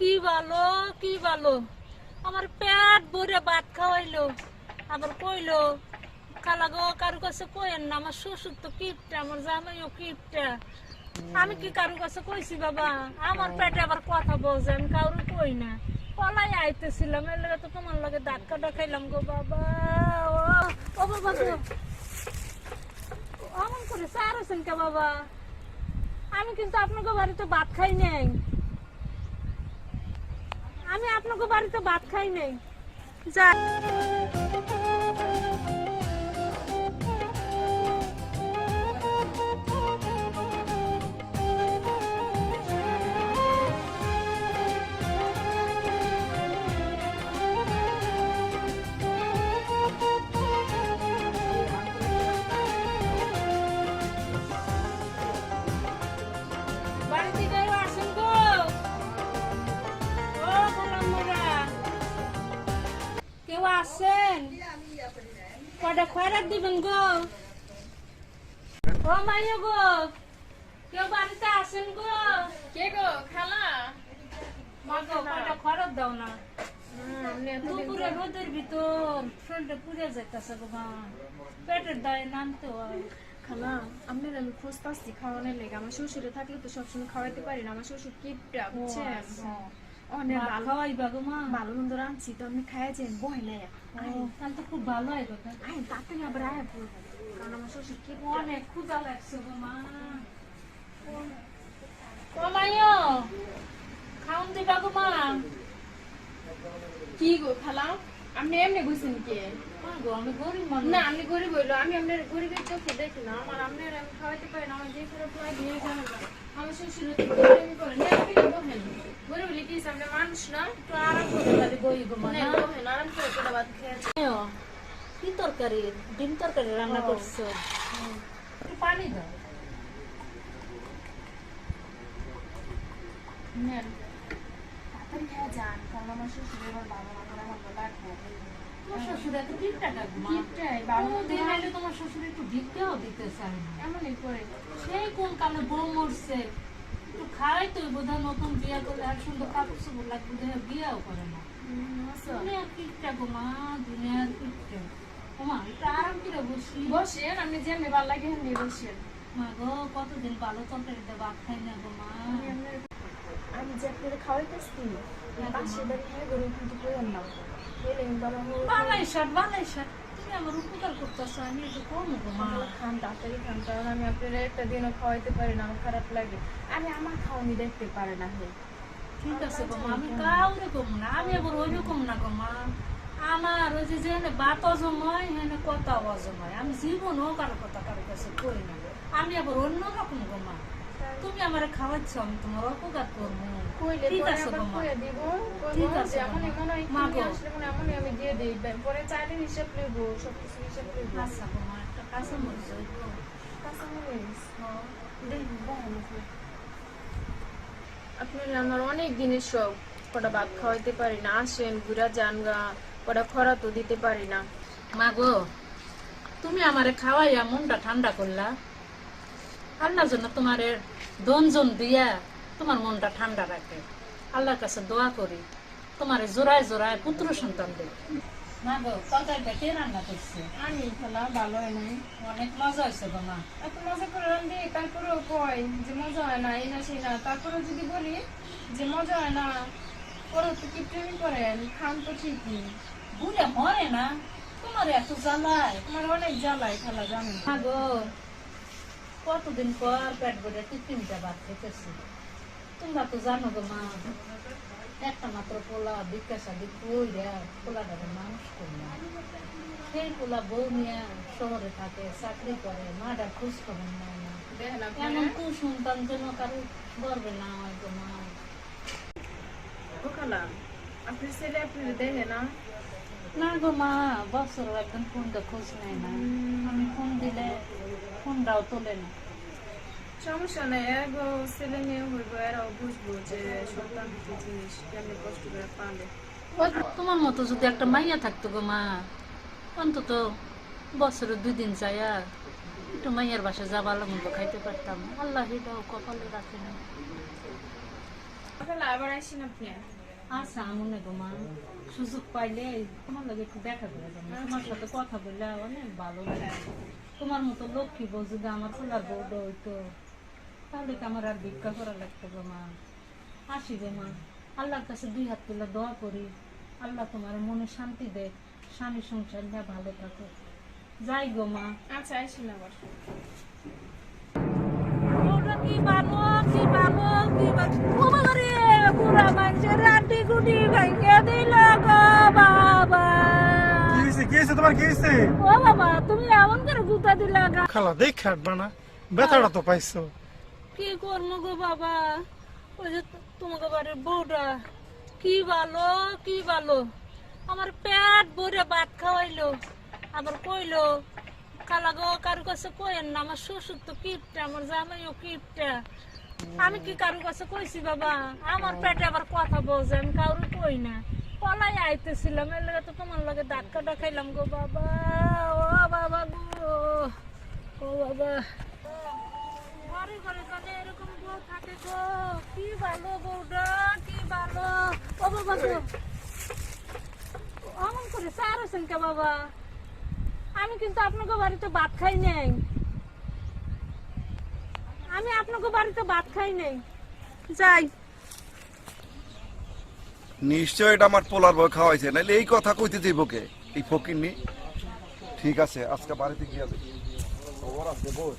কি ভালো কি ভালো আমার পেট ভরে ভাত খাওয়াইলো আবার কইলো খালা গো কারো কাছে কইেন না আমার শ্বশুর তো কিপটা আমার জামাইও কিপটা আমি কি কারো কাছে কইছি বাবা আমার পেটে আবার কথা বলছে আমি কারো কই না পলাই আইতেছিলাম এর লাগে তো তোমার লাগে ধাক্কাটা খাইলাম গো বাবা ও ও বাবা গো অমন করে চারছেন কে বাবা আমি কিন্তু আপনাকে বাড়িতে ভাত খাই নাই আমি আপনাকে বাড়িতে ভাত খাই নাই যা বাড়িতে যাই আসেন গো ও গোলামরা কেউ আসেন কটা খয়রাত দিবেন গো ও মাইয়া গো কেউ বাড়িতে আসেন গো কে গো খালা? মা গো কটা খয়রাত দাও না দুপুরে রোদের ভিতর শরীরটা পুড়ে যাইতেছে গো মা পেটের দায়ে নামতে হয় খালা আপনার আমি খোঁজ পাচ্ছি খাওয়ানোর লেগে। আমার শ্বশুরে থাকলে তো সবসময় খাওয়াইতে পারি না। আমার শ্বশুর কিপটা বুঝছেন, অনেক ভালো খাওয়াইবা গো মা ভালো মন্দ রাঁধছি তো আপনি খাইয়েছেন বই নাই তাহলে তো খুব ভালো হয় গো তাড়াতাড়ি আবার আয়া পড়বো, কারণ আমার শ্বশুর কি অনেক ক্ষুধা লাগছে গো মা ও মাইয়া খাওন দিবা গো মা কি গো খালা? আপনি এমনি বুঝছেন কে? মা গো আমি গরিব মানুষ না আপনি গরিব হইলো, আমি আপনার গরিবের চোখে দেখি না। আমার আপনার আমি খাওয়াইতে পারি না। আমার যে খারাপ লাগে জানেন না, আমার শ্বশুর গরিবি করে না। আপনি বহেন গরিব হলে কি আপনি মানুষ না? একটু আরাম করতে পারি গই গো মা না বহেন আরাম করে করে ভাত খেয়েছে। কি তরকারি ডিম তরকারি রান্না করছো একটু পানি দাও নেন তাড়াতাড়ি খেয়ে যান, কারণ আমার শ্বশুর এবার ভালো না করে আমার লাগবো। তোমার শ্বশুর এত ভিক্ষা ডাকবো মা কিপটাই ভালো দিন আইলে তোমার শ্বশুর একটু ভিক্ষাও দিতে চায় না এমনই করে। সেই কোন কালে বউ মরছে একটু খাই তো বোধহয় নতুন বিয়া করলে আর সুন্দর কাপড় চোপড় লাগবে বোধহয় বিয়াও করে না দুনিয়ার কিপটা গো মা দুনিয়ার কিপটা ও মা একটু আরাম করে বসি বসেন, আপনি যেমনি ভালো লাগে এমনি বসেন। মা গো কতদিন ভালো তরকারিতে ভাত খাই না গো মা আমি যে আপনার খাওয়াইতেছি পাশের বাড়ি হ্যাঁ গরু কিন্তু করেন না খেলে বাবা বালাই শাক তুমি আমার উপকার করতেছো আমি একটু কম গো মা খান তাড়াতাড়ি খান, কারণ আমি আপনার একটা দিনও খাওয়াইতে পারি না, আমার খারাপ লাগে। আমি আমার খাওয়ানি দেখতে পারে না হে। ঠিক আছে গো মা আমি কাউরে কম না আমি আবার ওই রকম না গো মা আমার ওই যে যেখানে ভাত অজম হয় সেখানে কথা অজম হয় আমি জীবনও কারো কথা কারো কাছে করি না আমি আবার অন্য রকম গো মা তুমি আমার খাওয়াচ্ছ আমি তোমার অপকার করবো কইলে ঠিক পরে আছে আবার গো মা কইয়া দিব, ঠিক কইবো আছে যে গো এমনই মা। মনে হয় মা তুমি গো। আসলে মনে হয় এমনই আমি দিয়ে দিই, পরে চাইলে হিসাব লইব, সবকিছু হিসাব লইব। আচ্ছা গো মা একটা কাঁচা মরিচ ওই তো। কাঁচামরিচ দেখি বহেন আপনি। আপনার আমার অনেক দিনের শখ, কটা ভাত খাওয়াইতে পারি না। আসেন ঘুরা যান গা, কটা খরা তো দিতে পারি না। মা গো তুমি আমারে খাওয়াইয়া মনটা ঠান্ডা করলা আল্লাহর জন্য তোমারে দনজন দিয়া তোমার মনটা ঠান্ডা রাখে আল্লাহর কাছে দোয়া করি তোমারে জোড়ায় জোড়ায় পুত্র সন্তান দেব মা গো তরকারিটা কে রান্না করছে আমি খেলা ভালো হয় নাই, অনেক মজা হয়েছে গো মা এত মজা করে রান্ধি তারপরেও কয় যে মজা হয় না, এই না সেই না। তারপরে যদি বলি যে মজা হয় না, পরে তো কি প্রেমী করেন, খান তো ঠিকই। বুড়ে মরে না তোমার এত জ্বালায় আমার অনেক জ্বালায় খালা জানেন। মা গো কতদিন পর পেট ভরে তিনটা ভাত খেতেছি তোমরা তো জানো গো মা একটা মাত্র পোলা বিকাশা কইরা পোলাটাকে মানুষ করলাম সেই পোলা বউ নিয়ে শহরে থাকে চাকরি করে মাটা খোঁজ খবর নেয় না দেখেন এমন কুসন্তান যেন কারো গর্বে না হয় গো মা ও খালা আপনার ছেলে আপনার দেখে না? না গো মা বছর একদম ফোনটা খোঁজ নেয় না আমি ফোন দিলে ফোনটাও তোলে না সমস্যা নেই, এগো ছেলে মেয়ে হইব, এরাও বুঝবো যে সন্তান কি জিনিস, কেমনি কষ্ট করে পালে। তোমার মতো যদি একটা মাইয়া থাকতো গো মা অন্তত বছরে 2 দিন যাইয়া একটু মাইয়ার বাসা যা ভালো মন্দ খাইতে পারতাম আল্লাহ এটাও কপালে রাখে না তাহলে আবার আসেন আপনি। আচ্ছা আমন না গো মা, সুযোগ পাইলে তোমার লগে একটু দেখা করে যাবো, তোমার সাথে কথা বললে অনেক ভালো লাগে। তোমার মতো লক্ষ্মী বউ যদি আমার খোলার বউটা হইতো তাহলে তো আমার আর ভিক্ষা করা লাগতো গো মা। আসি গো মা, আল্লাহর কাছে 2 হাত তুলে দোয়া করি, আল্লাহ তোমার মনে শান্তি দেয়, স্বামী সংসার নিয়ে ভালো থাকো। যাই গো মা। আচ্ছা আসেন আবার। ওটা কি ভালো, কি ভালো, কি ভালো। ও বাবা রে, পুরা মানুষের রাটি গুটি ভাঙিয়ে দিল গো বাবা। কি হয়েছে তোমার, কি হয়েছে? ও বাবা, তুমি এমন করে গুতা দিলা গা। খালা দেখ খাটবা না, ব্যথাটা তো পাইছো। কি করবো গো বাবা, ওই যে তোমাকে বাড়ির বউটা কি ভালো, কি ভালো, আমার পেট ভরে ভাত খাওয়াইলো, আবার কইলো খালা গো কারো কাছে কইেন না, আমার শ্বশুর তো কিপটা, আমার জামাইও কিপটা। আমি কি কারো কাছে কইছি বাবা? আমার পেটে আবার কথা বলছে, আমি কারো কই না, পলাই আইতেছিলাম, এর লাগে তো তোমার লাগে ধাক্কাটা খাইলাম গো বাবা। ও বাবা গো, ও বাবা, ঘরে ঘরে কানে এরকম বউ থাকে গো, কি ভালো বউটা, কি ভালো। ও বাবা গো, অমন করে চারছেন কে বাবা? আমি কিন্তু আপনাকে বাড়িতে ভাত খাই নাই, আমি আপনাকে বাড়িতে ভাত খাই নাই। যাই। নিশ্চয় এটা আমার পোলার বই খাওয়াইছে, নাহলে এই কথা কইতে যাইব কে? এই ফকিরনি। ঠিক আছে, আজকে বাড়িতে গিয়ে যাবে। খবর আছে বই।